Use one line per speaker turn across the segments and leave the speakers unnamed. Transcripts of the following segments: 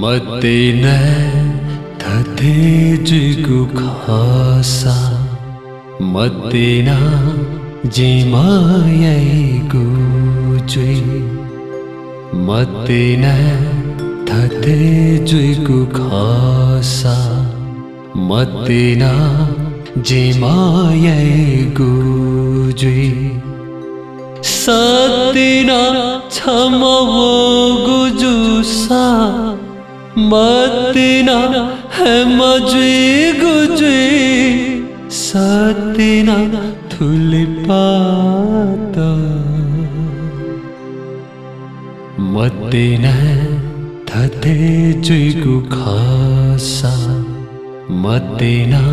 मतेन थथे जिगु खासा मतेना जिमायै गुजुई मतेन थथे जिगु खासा मतेना जिमायै गुजुई सतेना छमवो गुजुसा मतेना है मजुई गुजुई सतेना थुलिपाता मतेना थथे जुइगु खासा मतेना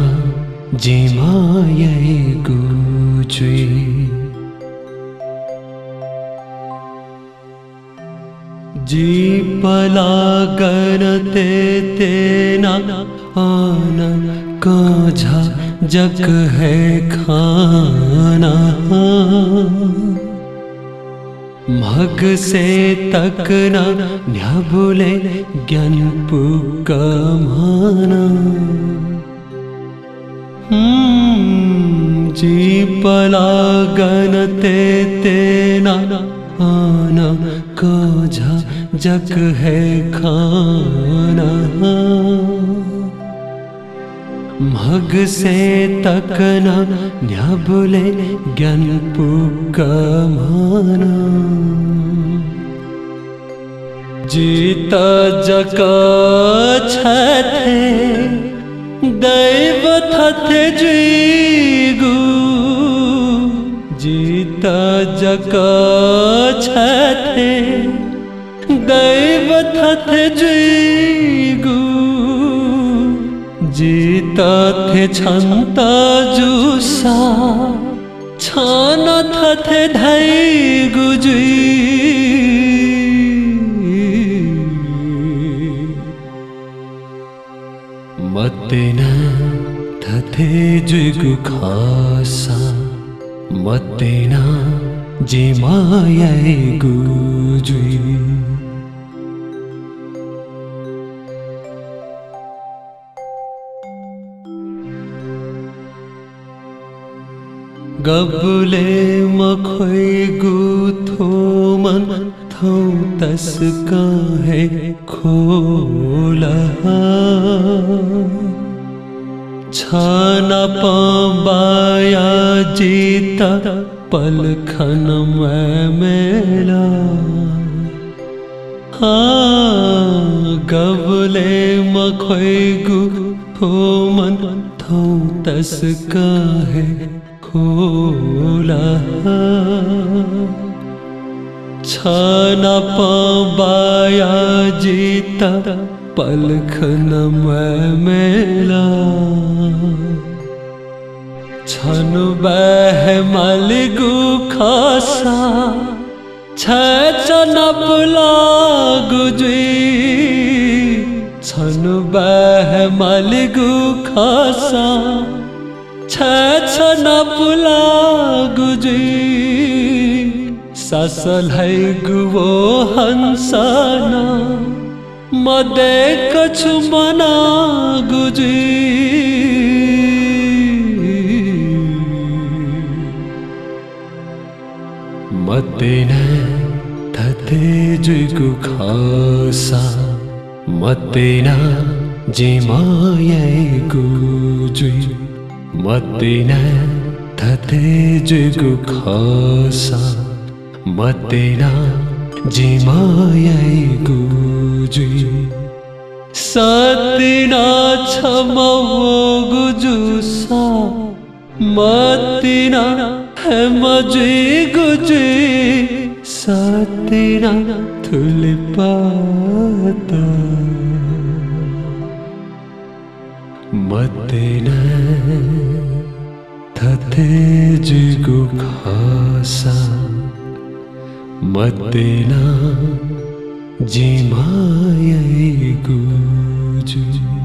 जिमायै गुजुई जीपलागन तेना आना काझा जग है खाना मग से तकना न्याबुले ज्ञान पुकमाना जीपलागन तेना आना काझा जग है खाना मग से तकना न्याबुले ज्ञान पुकमाना जीता जका छथे दैव थथे जीगु जीता जका छथे दैव थथे जीगु जीता थे छंता जुसा छाना थथे धई गुजुई मतेना थथे जुगु खासा मतेना जिमायै गुजुई गबुले मखोई गुथो मन थौ तस काहे खोला छाना पाबाया जीता पलखन में मेला गबुले मखोई गुथो मन थौ तस काहे खोला छाना पाबाया जीता पलखन में मेला छन बह मलगु खासा छन पुला गुजुई छन बह मलगु खासा छन पुला गुजुई ससल है गुवो हंसाना मदे कछु मना गुजुई मतेना थथे जुइगु खासा मतेना जिमायै गुजुई मतेना थथे जुइगु खासा मतेना जिमायै गुजुई सतेना छमवो गुजुसा मतेना है मजुई गुजुई सतेना थुलिपाता मतेना थथे जिगु खासा मतेना जिमायै गुजुई।